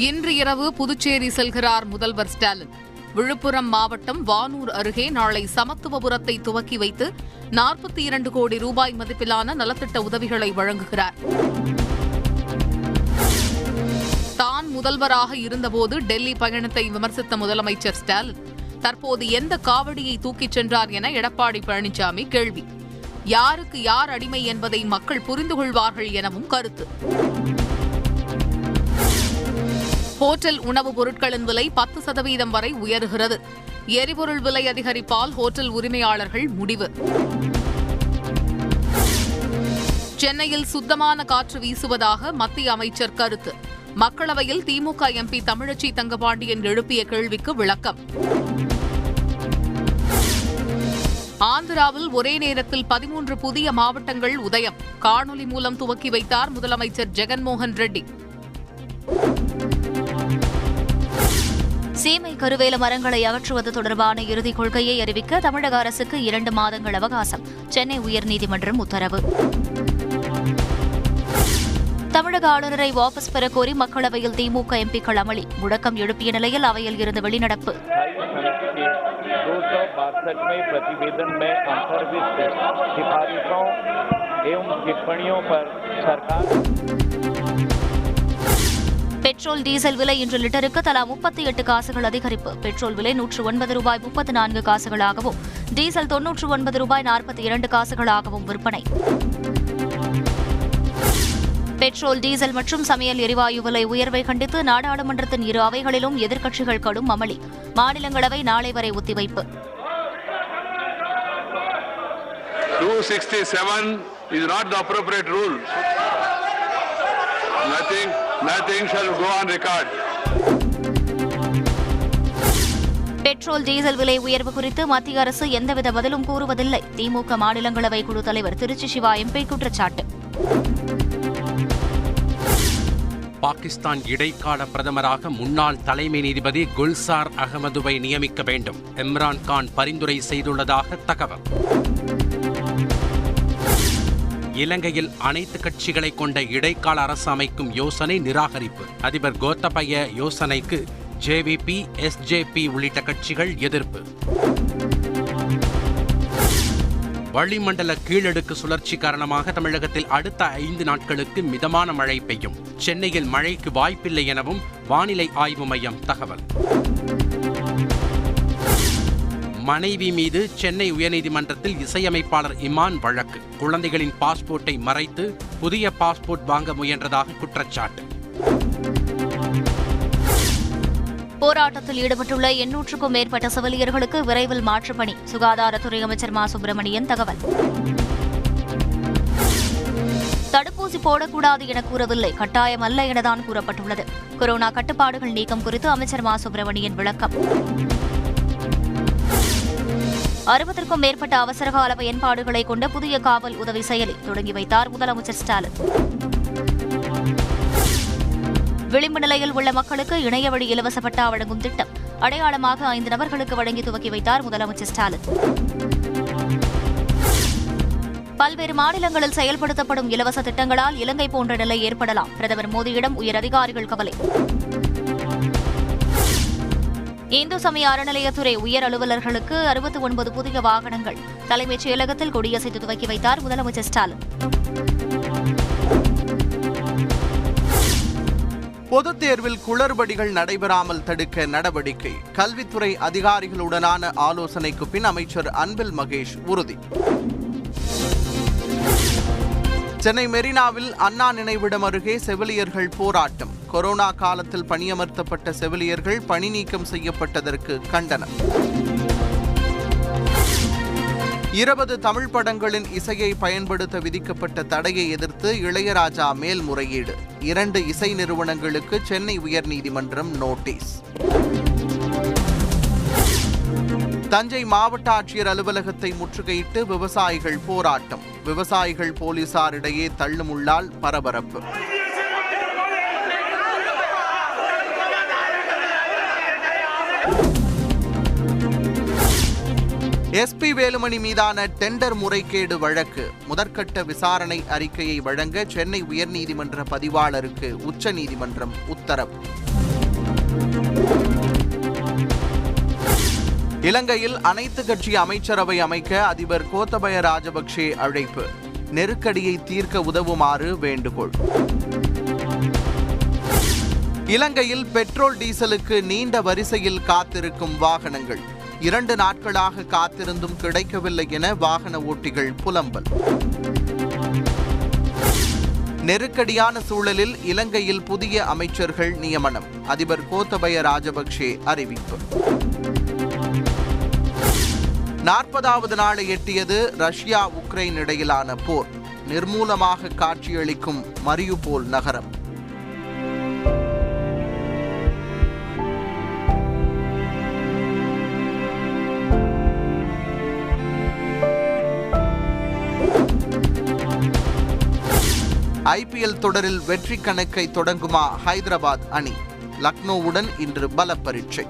இன்று இரவு புதுச்சேரி செல்கிறார் முதல்வர் ஸ்டாலின். விழுப்புரம் மாவட்டம் வானூர் அருகே நாளை சமத்துவபுரத்தை துவக்கி வைத்து 42 கோடி ரூபாய் மதிப்பிலான நலத்திட்ட உதவிகளை வழங்குகிறார். தான் முதல்வராக இருந்தபோது டெல்லி பயணத்தை விமர்சித்த முதலமைச்சர் ஸ்டாலின் தற்போது எந்த காவடியை தூக்கிச் சென்றார் என எடப்பாடி பழனிசாமி கேள்வி. யாருக்கு யார் அடிமை என்பதை மக்கள் புரிந்து கொள்வார்கள் எனவும் கருத்து. ஹோட்டல் உணவுப் பொருட்களின் விலை 10% வரை உயருகிறது. எரிபொருள் விலை அதிகரிப்பால் ஹோட்டல் உரிமையாளர்கள் முடிவு. சென்னையில் சுத்தமான காற்று வீசுவதாக மத்திய அமைச்சர் கருத்து. மக்களவையில் திமுக எம்பி தமிழச்சி தங்கபாண்டியன் எழுப்பிய கேள்விக்கு விளக்கம். ஆந்திராவில் ஒரே நேரத்தில் 13 புதிய மாவட்டங்கள் உதயம். காணொலி மூலம் துவக்கி வைத்தார் முதலமைச்சர் ஜெகன்மோகன் ரெட்டி. சீமை கருவேல மரங்களை அகற்றுவது தொடர்பான இறுதிக் கொள்கையை அறிவிக்க தமிழக அரசுக்கு 2 மாதங்கள் அவகாசம். சென்னை உயர்நீதிமன்றம் உத்தரவு. தமிழக ஆளுநரை வாபஸ் பெறக் கோரி மக்களவையில் திமுக எம்பிக்கள் அமளி. முழக்கம் எழுப்பிய நிலையில் அவையில் இருந்து வெளிநடப்பு. பெட்ரோல் டீசல் விலை இன்று லிட்டருக்கு தலா 38 காசுகள் அதிகரிப்பு. பெட்ரோல் விலை 109 ரூபாய் 34 காசுகளாகவும் டீசல் 99 ரூபாய் 42 காசுகளாகவும் விற்பனை. பெட்ரோல் டீசல் மற்றும் சமையல் எரிவாயு விலை உயர்வை கண்டித்து நாடாளுமன்றத்தின் இரு அவைகளிலும் எதிர்க்கட்சிகள் கடும் அமளி. மாநிலங்களவை நாளை வரை ஒத்திவைப்பு. 267 is not the appropriate rule. Nothing shall go on record. Petrol diesel விலை உயர்வு குறித்து மத்திய அரசு எந்தவித பதிலும் கூறுவதில்லை. திமுக மாநிலங்களவை குழு தலைவர் திருச்சி சிவா எம்பி குற்றச்சாட்டு. பாகிஸ்தான் இடைக்கால பிரதமராக முன்னாள் தலைமை நீதிபதி குல்சார் அகமதுவை நியமிக்க வேண்டும். இம்ரான்கான் பரிந்துரை செய்துள்ளதாக தகவல். இலங்கையில் அனைத்து கட்சிகளை கொண்ட இடைக்கால அரசு அமைக்கும் யோசனை நிராகரிப்பு. அதிபர் கோத்தபய யோசனைக்கு ஜேவிபி, எஸ்ஜேபி உள்ளிட்ட கட்சிகள் எதிர்ப்பு. வளிமண்டல கீழடுக்கு சுழற்சி காரணமாக தமிழகத்தில் அடுத்த 5 நாட்களுக்கு மிதமான மழை பெய்யும். சென்னையில் மழைக்கு வாய்ப்பில்லை எனவும் வானிலை ஆய்வு மையம் தகவல். மனைவி மீது சென்னை உயர்நீதிமன்றத்தில் இசையமைப்பாளர் இமான் வழக்கு. குழந்தைகளின் பாஸ்போர்ட்டை மறைத்து புதிய பாஸ்போர்ட் வாங்க முயன்றதாக குற்றச்சாட்டு. போராட்டத்தில் ஈடுபட்டுள்ள 800க்கும் மேற்பட்ட செவிலியர்களுக்கு விரைவில் மாற்றுப் பணி. சுகாதாரத்துறை அமைச்சர் மா சுப்பிரமணியன் தகவல். தடுப்பூசி போடக்கூடாது என கூறவில்லை, கட்டாயம் அல்ல எனதான் கூறப்பட்டுள்ளது. கொரோனா கட்டுப்பாடுகள் நீக்கம் குறித்து அமைச்சர் மா சுப்பிரமணியன் விளக்கம். 60க்கும் மேற்பட்ட அவசரகால பயன்பாடுகளை கொண்ட புதிய காவல் உதவி செயலி தொடங்கி வைத்தார் முதலமைச்சர் ஸ்டாலின். விளிம்பு நிலையில் உள்ள மக்களுக்கு இணைய வழி இலவச பட்டா வழங்கும் திட்டம் அடையாளமாக 5 நபர்களுக்கு வழங்கி துவக்கி வைத்தார் முதலமைச்சர் ஸ்டாலின். பல்வேறு மாநிலங்களில் செயல்படுத்தப்படும் இலவச திட்டங்களால் இலங்கை போன்ற நிலை ஏற்படலாம். பிரதமர் மோடியிடம் உயர் அதிகாரிகள் கவலை. இந்து சமய அறநிலையத்துறை உயர் அலுவலர்களுக்கு 69 புதிய வாகனங்கள் தலைமைச் செயலகத்தில் கொடியசைத்து துவக்கி வைத்தார் முதலமைச்சர் ஸ்டாலின். பொதுத் தேர்வில் குளறுபடிகள் நடைபெறாமல் தடுக்க நடவடிக்கை. கல்வித்துறை அதிகாரிகளுடனான ஆலோசனைக்கு பின் அமைச்சர் அன்பில் மகேஷ் உறுதி. சென்னை மெரினாவில் அண்ணா நினைவிடம் அருகே செவிலியர்கள் போராட்டம். கொரோனா காலத்தில் பணியமர்த்தப்பட்ட செவிலியர்கள் பணி நீக்கம் செய்யப்பட்டதற்கு கண்டனம். 20 தமிழ் படங்களின் இசையை பயன்படுத்த விதிக்கப்பட்ட தடையை எதிர்த்து இளையராஜா மேல்முறையீடு. 2 இசை நிறுவனங்களுக்கு சென்னை உயர்நீதிமன்றம் நோட்டீஸ். தஞ்சை மாவட்ட ஆட்சியர் அலுவலகத்தை முற்றுகையிட்டு விவசாயிகள் போராட்டம். விவசாயிகள் போலீசாரிடையே தள்ளுமுள்ளால் பரபரப்பு. எஸ்பி வேலுமணி மீதான டெண்டர் முறைகேடு வழக்கு முதற்கட்ட விசாரணை அறிக்கையை வழங்க சென்னை உயர்நீதிமன்ற பதிவாளருக்கு உச்சநீதிமன்றம் உத்தரவு. இலங்கையில் அனைத்து கட்சி அமைச்சரவை அமைக்க அதிபர் கோத்தபய ராஜபக்சே அழைப்பு. நெருக்கடியை தீர்க்க உதவுமாறு வேண்டுகோள். இலங்கையில் பெட்ரோல் டீசலுக்கு நீண்ட வரிசையில் காத்திருக்கும் வாகனங்கள். 2 நாட்களாக காத்திருந்தும் கிடைக்கவில்லை என வாகன ஓட்டிகள் புலம்பல். நெருக்கடியான சூழலில் இலங்கையில் புதிய அமைச்சர்கள் நியமனம். அதிபர் கோத்தபய ராஜபக்சே அறிவிப்பு. 40வது நாளை எட்டியது ரஷ்யா உக்ரைன் இடையிலான போர். நிர்மூலமாக காட்சியளிக்கும் மரியுபோல் நகரம். IPL தொடரில் வெற்றி கணக்கை தொடங்குமா ஹைதராபாத் அணி? லக்னோவுடன் இன்று பல பரீட்சை.